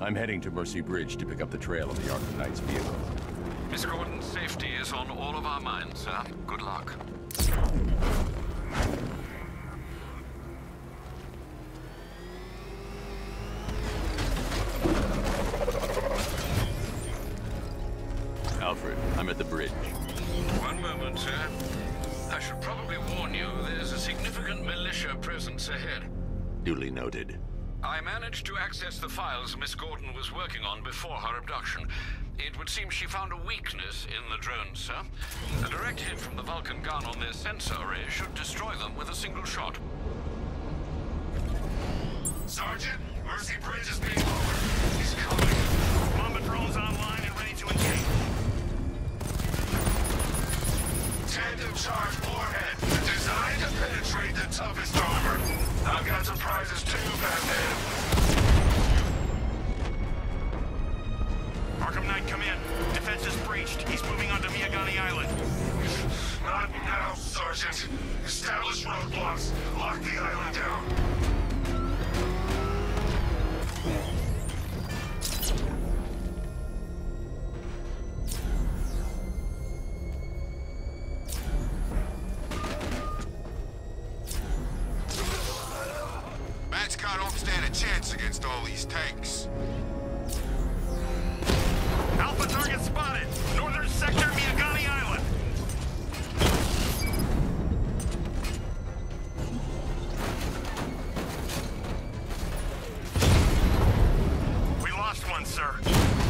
I'm heading to Mercy Bridge to pick up the trail of the Arkham Knight's vehicle. Miss Gordon's safety is on all of our minds, sir. Good luck. Alfred, I'm at the bridge. One moment, sir. I should probably warn you, there's a significant militia presence ahead. Duly noted. I managed to access the files Miss Gordon was working on before her abduction. It would seem she found a weakness in the drones, sir. A direct hit from the Vulcan gun on their sensor array should destroy them with a single shot. Sergeant, Mercy Bridge is being lowered. He's coming. Bomber drones online and ready to engage. Tandem charge warhead, designed to penetrate the toughest armor. I've got surprises too, Batman. Arkham Knight, come in. Defense is breached. He's moving onto Miyagani Island. Not now, Sergeant. Establish roadblocks. Lock the island down. I don't stand a chance against all these tanks. Alpha target spotted! Northern sector, Miyagani Island! We lost one, sir.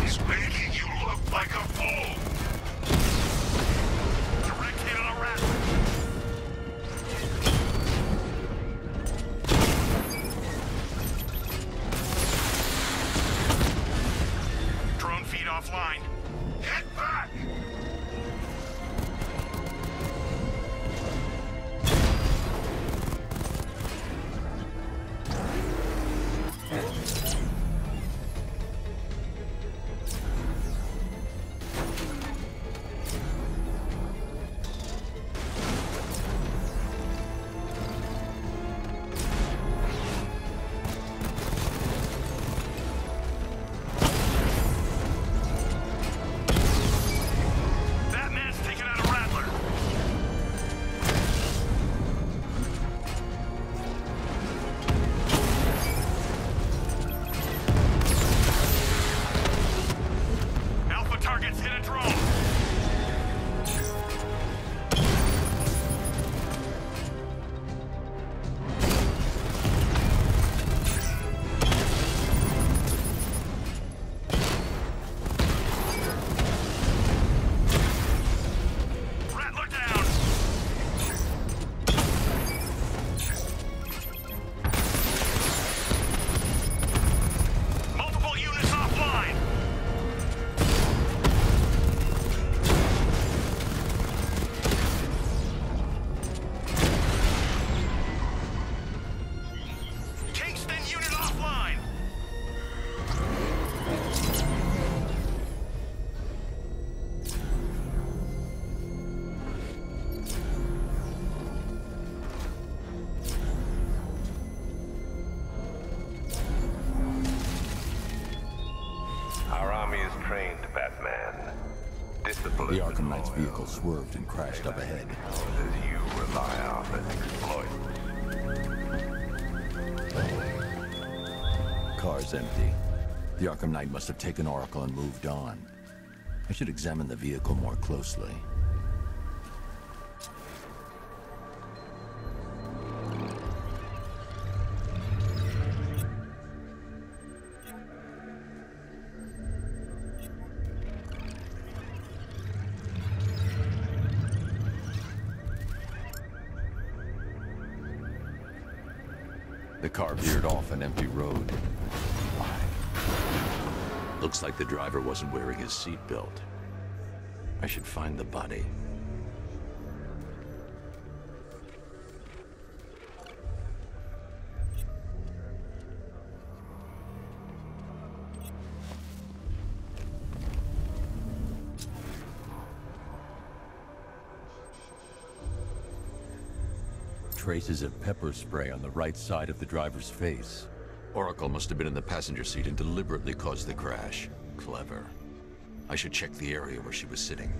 He's making you look like a fool! Direct hit on a rat! Offline. Get back! The Arkham Knight's vehicle swerved and crashed up ahead. You rely on exploit. Car's empty. The Arkham Knight must have taken Oracle and moved on. I should examine the vehicle more closely. The car veered off an empty road. Why? Looks like the driver wasn't wearing his seatbelt. I should find the body. Traces of pepper spray on the right side of the driver's face. Oracle must have been in the passenger seat and deliberately caused the crash. Clever. I should check the area where she was sitting.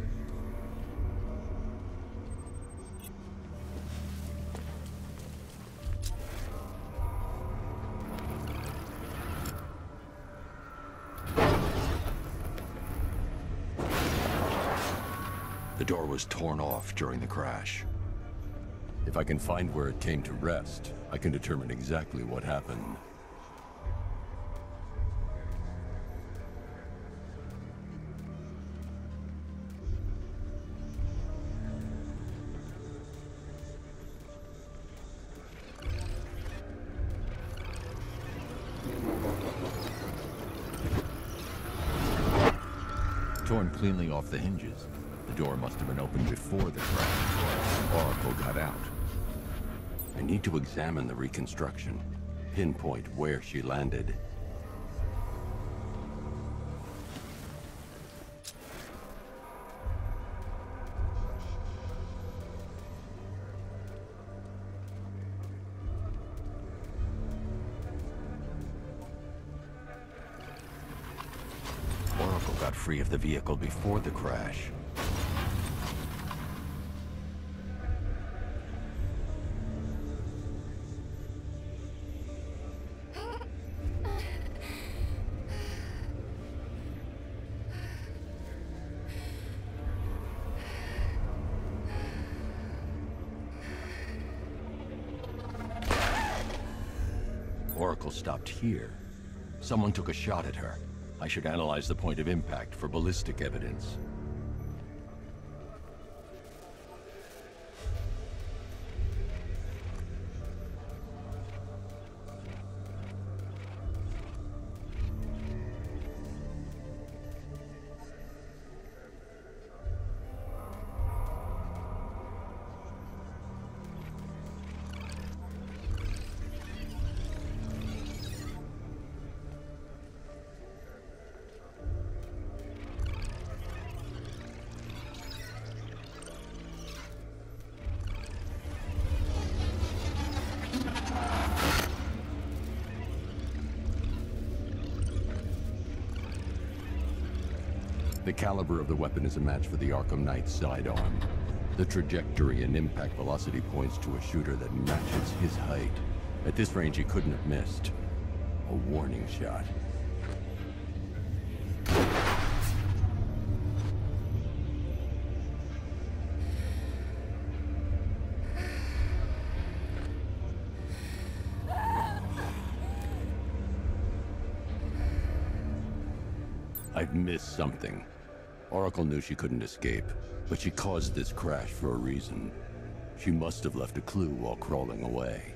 The door was torn off during the crash. If I can find where it came to rest, I can determine exactly what happened. Torn cleanly off the hinges. The door must have been opened before the crash. Oracle got out. I need to examine the reconstruction, pinpoint where she landed. Oracle got free of the vehicle before the crash. Oracle stopped here. Someone took a shot at her. I should analyze the point of impact for ballistic evidence. The caliber of the weapon is a match for the Arkham Knight's sidearm. The trajectory and impact velocity points to a shooter that matches his height. At this range, he couldn't have missed. A warning shot. I've missed something. Oracle knew she couldn't escape, but she caused this crash for a reason. She must have left a clue while crawling away.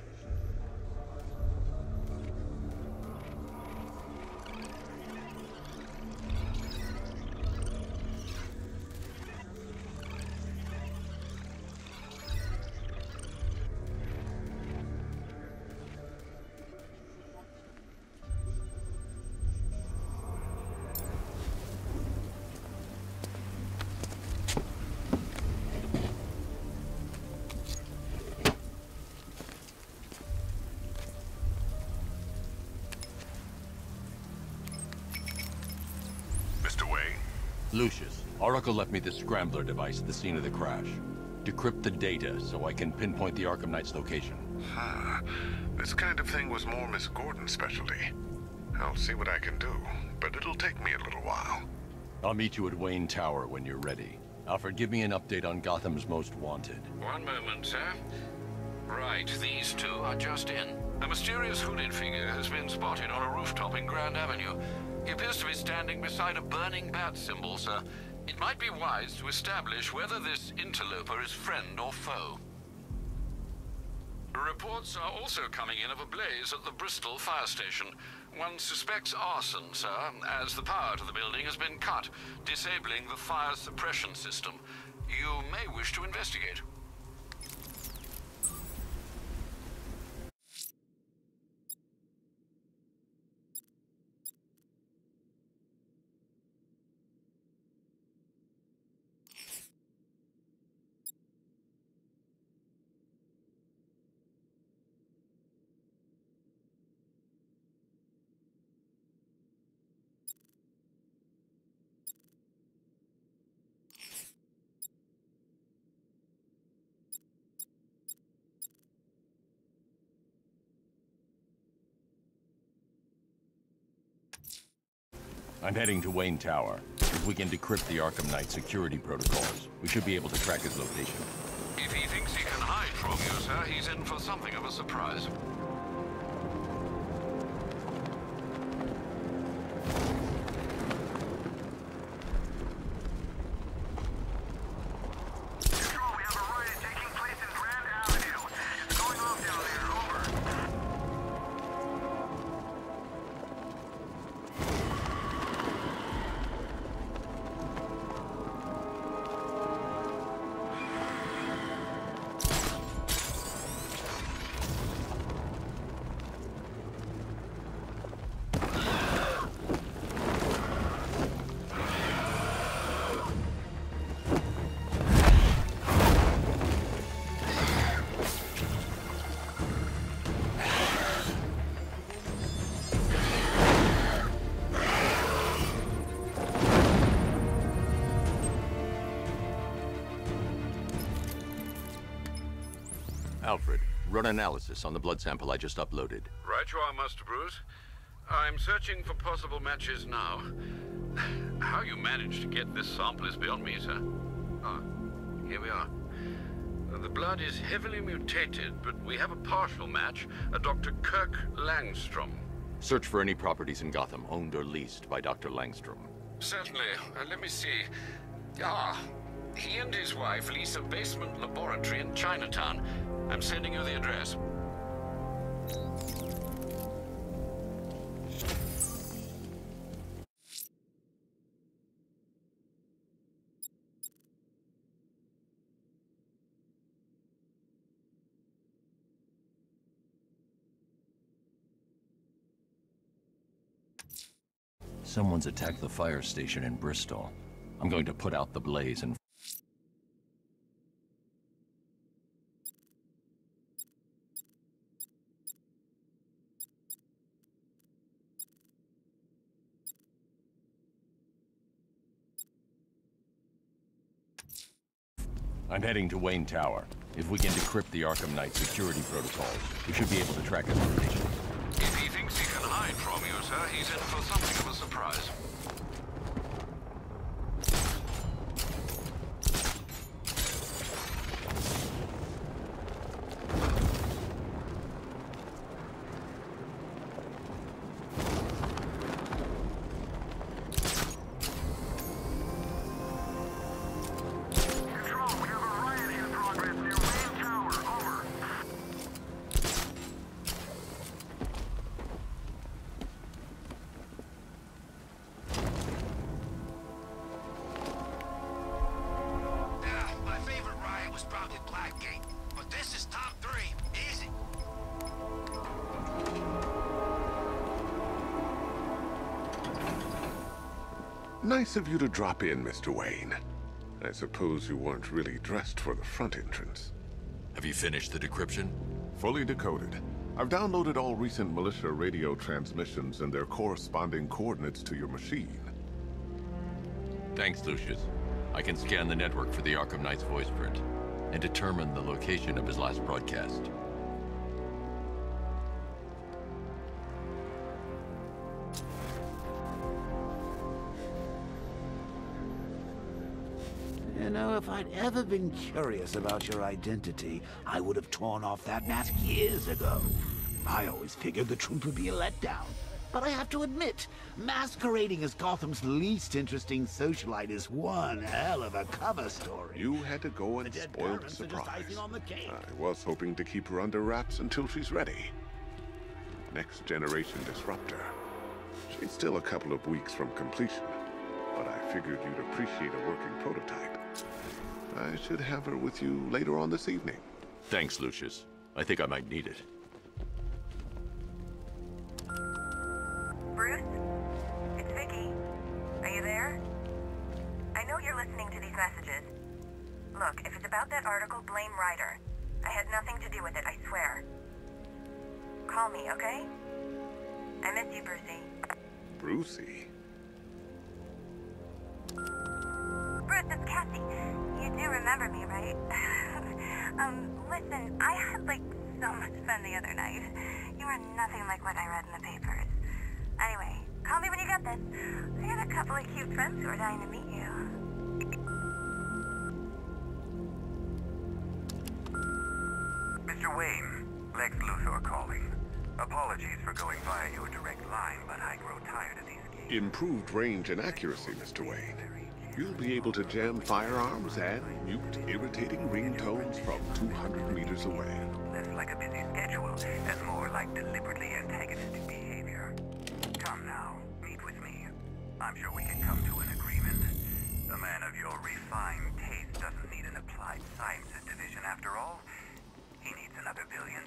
Lucius, Oracle left me the scrambler device at the scene of the crash. Decrypt the data so I can pinpoint the Arkham Knight's location. This kind of thing was more Miss Gordon's specialty. I'll see what I can do, but it'll take me a little while. I'll meet you at Wayne Tower when you're ready. Alfred, give me an update on Gotham's Most Wanted. One moment, sir. Right, these two are just in. A mysterious hooded figure has been spotted on a rooftop in Grand Avenue. He appears to be standing beside a burning bat symbol, sir. It might be wise to establish whether this interloper is friend or foe. Reports are also coming in of a blaze at the Bristol fire station. One suspects arson, sir, as the power to the building has been cut, disabling the fire suppression system. You may wish to investigate. I'm heading to Wayne Tower. If we can decrypt the Arkham Knight security protocols, we should be able to track his location. If he thinks he can hide from you, sir, he's in for something of a surprise. Alfred, run analysis on the blood sample I just uploaded. Right you are, Master Bruce. I'm searching for possible matches now. How you managed to get this sample is beyond me, sir. Ah, here we are. The blood is heavily mutated, but we have a partial match, a Dr. Kirk Langstrom. Search for any properties in Gotham owned or leased by Dr. Langstrom. Certainly. Let me see. Ah, he and his wife lease a basement laboratory in Chinatown. I'm sending you the address. Someone's attacked the fire station in Bristol. I'm going to put out the blaze and... I'm heading to Wayne Tower. If we can decrypt the Arkham Knight security protocols, we should be able to track his location. If he thinks he can hide from you, sir, he's in for something of a surprise. Nice of you to drop in, Mr. Wayne. I suppose you weren't really dressed for the front entrance. Have you finished the decryption? Fully decoded. I've downloaded all recent militia radio transmissions and their corresponding coordinates to your machine. Thanks, Lucius. I can scan the network for the Arkham Knight's voice print and determine the location of his last broadcast. You know, if I'd ever been curious about your identity, I would have torn off that mask years ago. I always figured the truth would be a letdown. But I have to admit, masquerading as Gotham's least interesting socialite is one hell of a cover story. You had to go and spoil the surprise. I was hoping to keep her under wraps until she's ready. Next generation disruptor. She's still a couple of weeks from completion, but I figured you'd appreciate a working prototype. I should have her with you later on this evening. Thanks, Lucius. I think I might need it. Bruce? It's Vicky. Are you there? I know you're listening to these messages. Look, if it's about that article, blame Ryder. I had nothing to do with it, I swear. Call me, okay? I miss you, Brucey. Brucey? Bruce, it's Cassie. You do remember me, right? Listen, I had, so much fun the other night. You were nothing like what I read in the papers. Anyway, Call me when you got this. I got a couple of cute friends who are dying to meet you. Mr. Wayne, Lex Luthor calling. Apologies for going via your direct line, but I grow tired of these games. Improved range and accuracy, Mr. Wayne. You'll be able to jam firearms and mute irritating ringtones from 200 meters away. Less like a busy schedule and more like deliberately antagonistic behavior. Come now, meet with me. I'm sure we can come to an agreement. A man of your refined taste doesn't need an applied sciences division after all. He needs another $1 billion.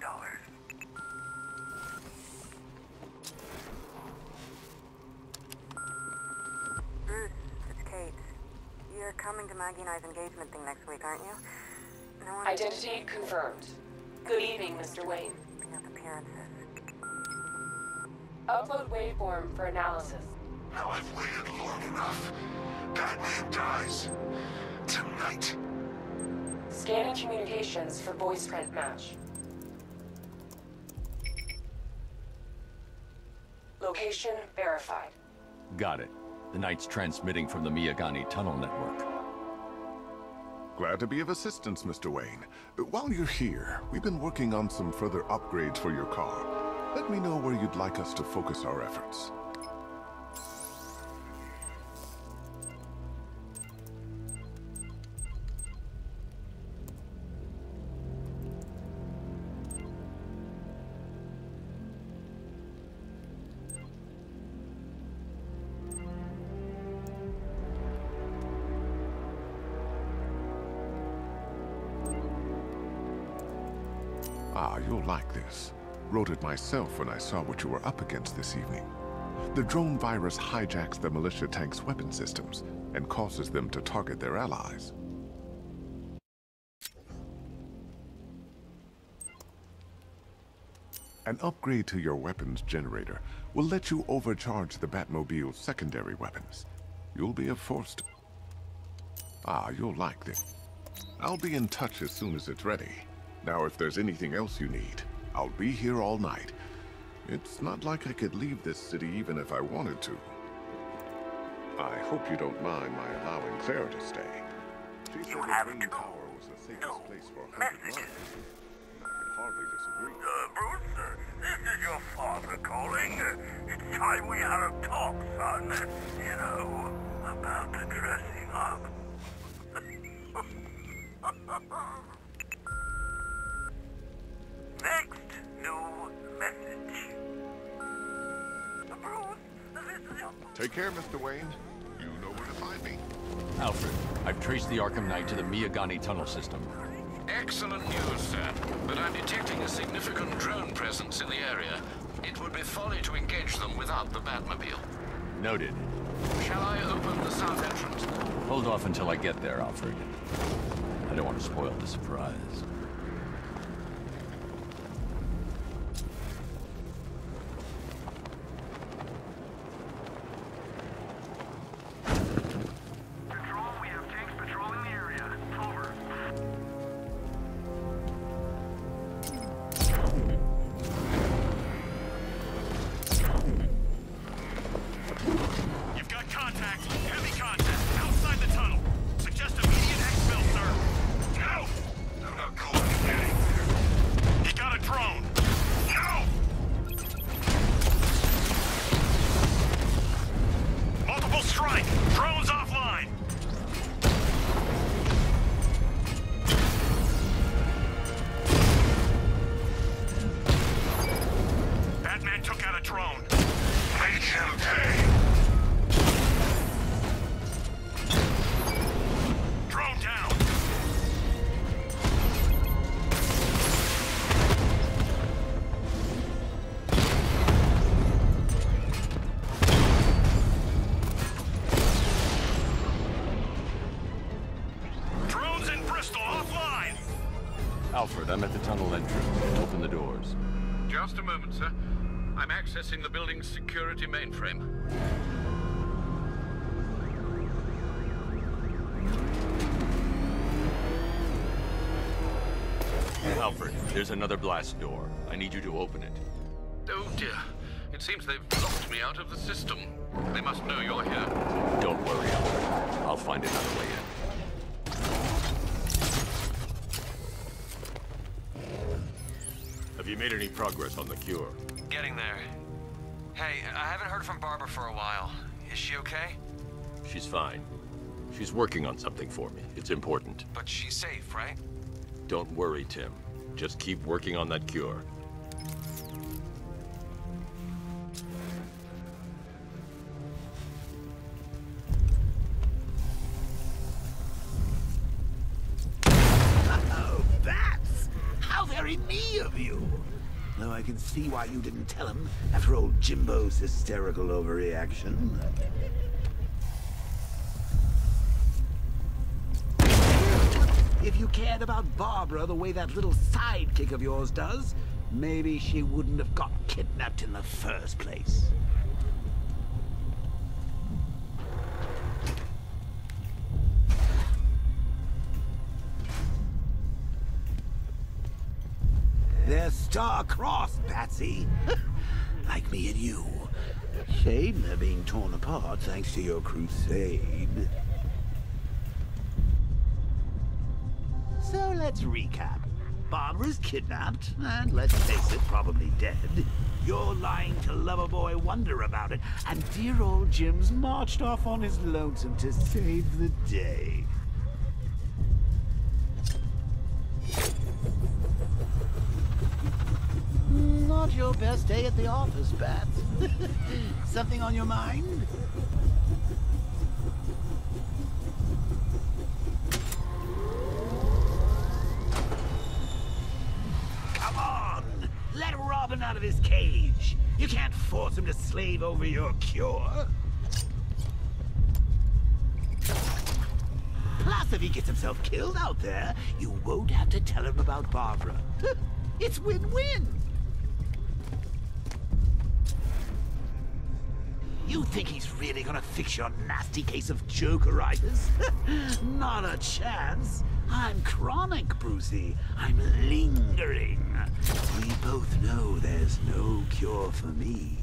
Bruce, it's Kate. You're coming to Maggie and I's engagement thing next week, aren't you? No one... Identity confirmed. Good evening, Mr. Wayne. Enough appearances. Upload waveform for analysis. Now I've waited long enough. Batman dies. Tonight. Scanning communications for voice print match. Location verified. Got it. The Knight's transmitting from the Miyagani tunnel network. Glad to be of assistance, Mr. Wayne. While you're here, we've been working on some further upgrades for your car. Let me know where you'd like us to focus our efforts. Ah, you'll like this. Wrote it myself when I saw what you were up against this evening. The drone virus hijacks the militia tank's weapon systems and causes them to target their allies. An upgrade to your weapons generator will let you overcharge the Batmobile's secondary weapons. You'll be a force to... Ah, you'll like this. I'll be in touch as soon as it's ready. Now, if there's anything else you need, I'll be here all night. It's not like I could leave this city even if I wanted to. I hope you don't mind my allowing Claire to stay. She said the Twin Tower was the safest place for her to run. I can hardly disagree. Bruce, this is your father calling. It's time we had a talk, son. You know, about the dressing up. Next, new message. Bruce, this is your... Take care, Mr. Wayne. You know where to find me. Alfred, I've traced the Arkham Knight to the Miyagani tunnel system. Excellent news, sir. But I'm detecting a significant drone presence in the area. It would be folly to engage them without the Batmobile. Noted. Shall I open the south entrance? Hold off until I get there, Alfred. I don't want to spoil the surprise. Alfred, I'm at the tunnel entrance. Open the doors. Just a moment, sir. I'm accessing the building's security mainframe. Alfred, there's another blast door. I need you to open it. Oh, dear. It seems they've locked me out of the system. They must know you're here. Don't worry, Albert. I'll find another way in. Have you made any progress on the cure? Getting there. Hey, I haven't heard from Barbara for a while. Is she okay? She's fine. She's working on something for me. It's important. But she's safe, right? Don't worry, Tim. Just keep working on that cure. Oh, bats! How very me of you! Though I can see why you didn't tell him after old Jimbo's hysterical overreaction. If you cared about Barbara the way that little sidekick of yours does, maybe she wouldn't have got kidnapped in the first place. They're star-crossed, Patsy. Like me and you. Shame they're being torn apart thanks to your crusade. So let's recap. Barbara's kidnapped, and let's face it, probably dead. You're lying to Loverboy Wonder about it, and dear old Jim's marched off on his lonesome to save the day. Not your best day at the office, Bats. Something on your mind? Come on! Let Robin out of his cage. You can't force him to slave over your cure. Plus, if he gets himself killed out there, you won't have to tell him about Barbara. It's win-win. You think he's really gonna fix your nasty case of jokeritis? Not a chance. I'm chronic, Brucey. I'm lingering. We both know there's no cure for me.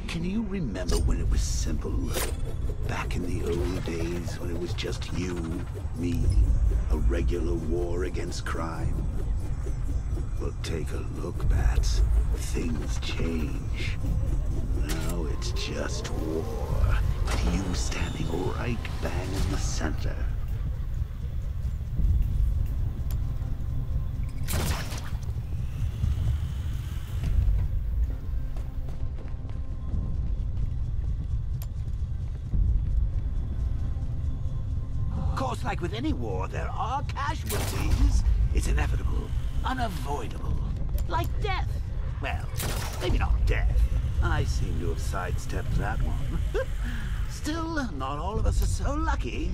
Can you remember when it was simple? Back in the old days when it was just you, me, a regular war against crime? Well, take a look, Bats. Things change. Now it's just war, with you standing right bang in the center. Of course, like with any war, there are casualties. It's inevitable, unavoidable, like death. Well, maybe not death. I seem to have sidestepped that one. Still, not all of us are so lucky.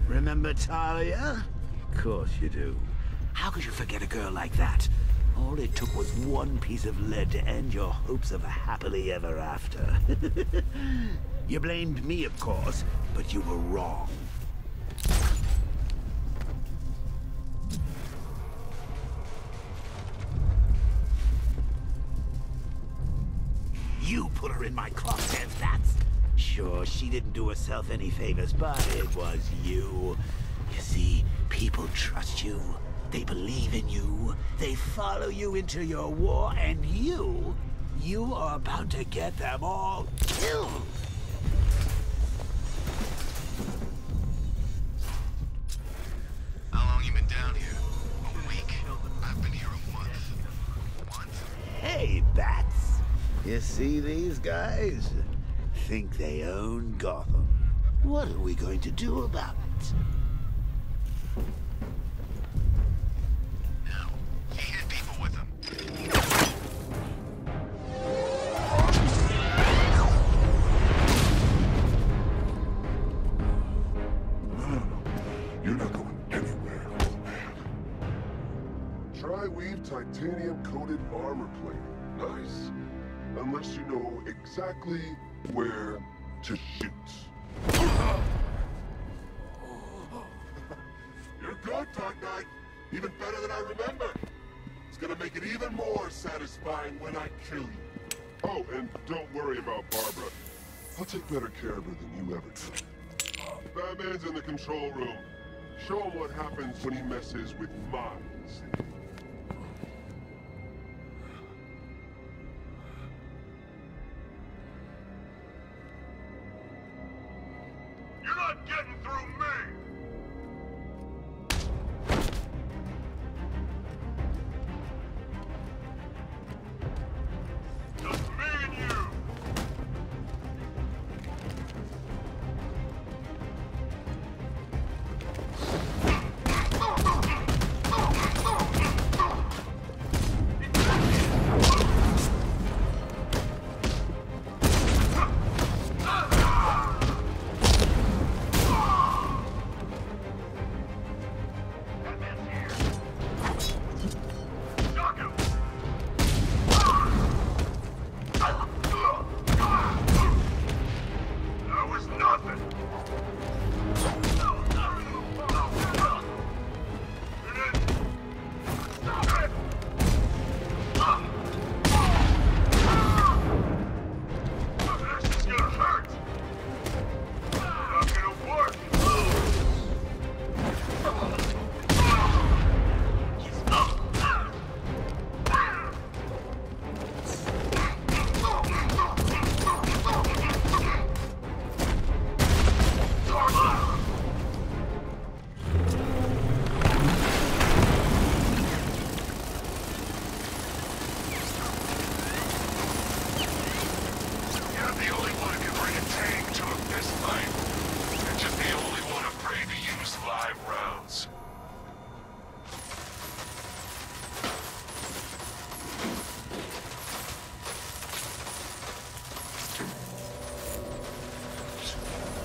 Remember Talia? Of course you do. How could you forget a girl like that? All it took was one piece of lead to end your hopes of a happily ever after. You blamed me, of course, but you were wrong. You put her in my crosshairs, that's... Sure, she didn't do herself any favors, but it was you. You see, people trust you. They believe in you. They follow you into your war, and you are about to get them all killed. How long you been down here? A week? I've been here a month. Hey, Bats. You see these guys? Think they own Gotham. What are we going to do about it? No. He hit people with them. No. You're not going anywhere. Tri-weave titanium-coated armor plate. Nice. unless you know exactly where to shoot. You're good, Dark Knight. Even better than I remember. It's gonna make it even more satisfying when I kill you. Oh, and don't worry about Barbara. I'll take better care of her than you ever did. Batman's in the control room. Show him what happens when he messes with minds. You're not getting through me! Just me and you!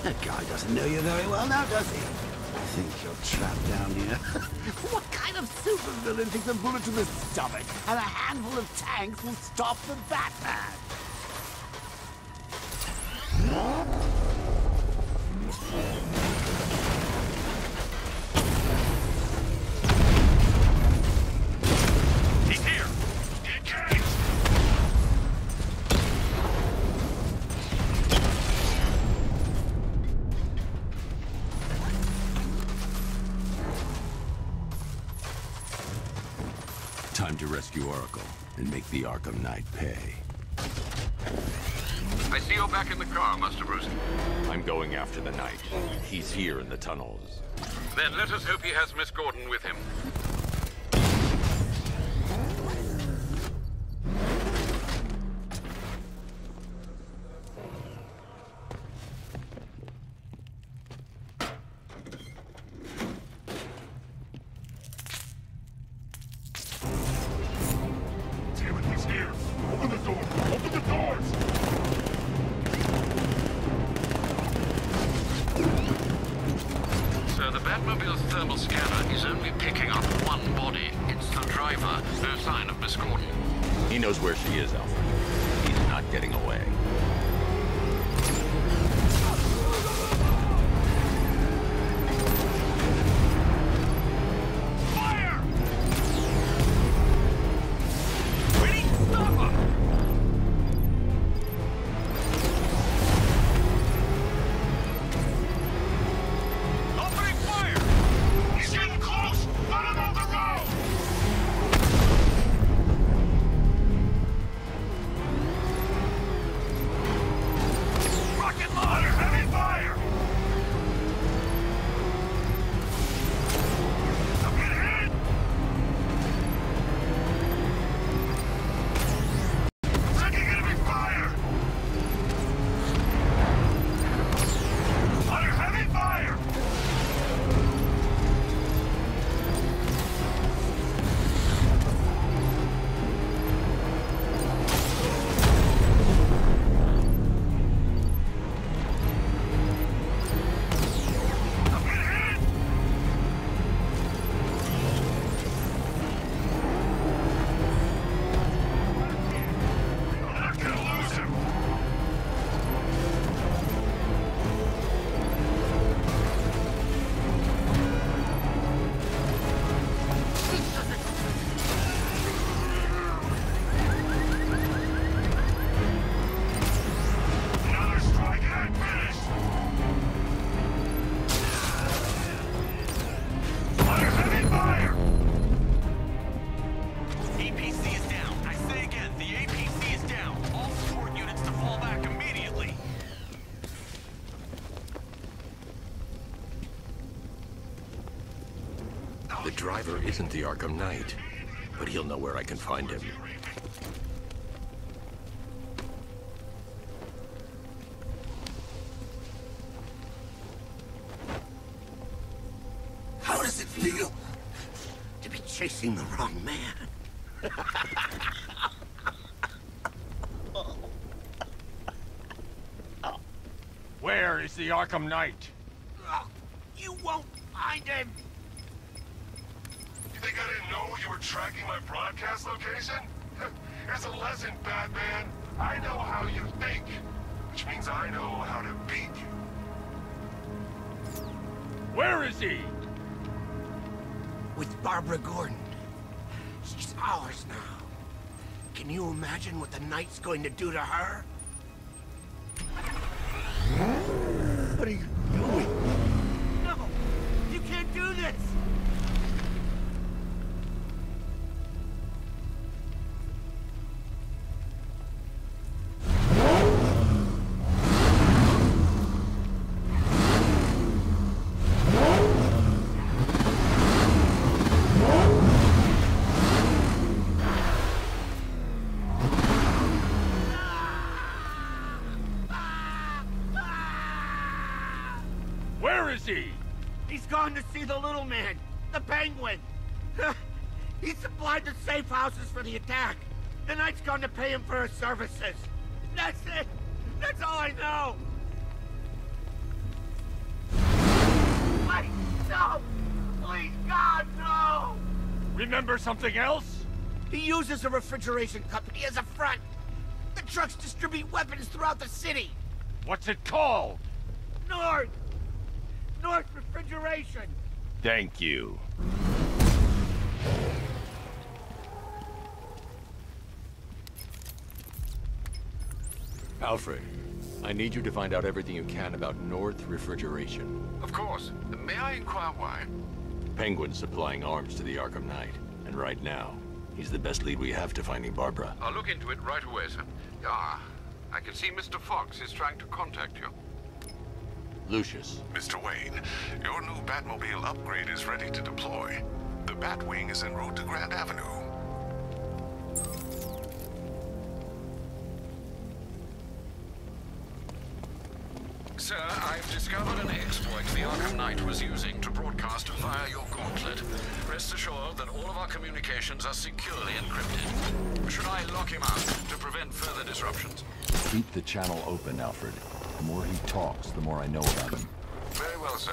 That guy doesn't know you very well now, does he? I think you're trapped down here. What kind of supervillain thinks a bullet to the stomach and a handful of tanks will stop the Batman? He's here! Engage! Time to rescue Oracle and make the Arkham Knight pay. I see you're back in the car, Master Bruce. I'm going after the Knight. He's here in the tunnels. Then let us hope he has Miss Gordon with him. Damn it, he's here! Open the door! Open the doors! So the Batmobile's thermal scanner is only picking up one body. It's the driver. No sign of Miss Gordon. He knows where she is, Alfred. He's not getting away. Fire! We need to stop him! Opening fire! He's getting close! Let him on the road! The driver isn't the Arkham Knight, but he'll know where I can find him. How does it feel to be chasing the wrong man? Where is the Arkham Knight? You won't find him! You think I didn't know you were tracking my broadcast location? Here's a lesson, Batman. I know how you think, which means I know how to beat you. Where is he? With Barbara Gordon. She's ours now. Can you imagine what the Knight's going to do to her? What are you doing? No! You can't do this! Where is he? He's gone to see the little man, the Penguin. He supplied the safe houses for the attack. The Knight's gone to pay him for his services. That's it. That's all I know. Wait, no! Please, God, no! Remember something else? He uses a refrigeration company as a front. The trucks distribute weapons throughout the city. What's it called? North Refrigeration. Thank you. Alfred, I need you to find out everything you can about North Refrigeration. Of course. May I inquire why? Penguin's supplying arms to the Arkham Knight, and right now, he's the best lead we have to finding Barbara. I'll look into it right away, sir. Ah, I can see Mr. Fox is trying to contact you. Lucius. Mr. Wayne, your new Batmobile upgrade is ready to deploy. The Batwing is en route to Grand Avenue. Sir, I've discovered an exploit the Arkham Knight was using to broadcast via your gauntlet. Rest assured that all of our communications are securely encrypted. Should I lock him out to prevent further disruptions? Keep the channel open, Alfred. The more he talks, the more I know about him. Very well, sir.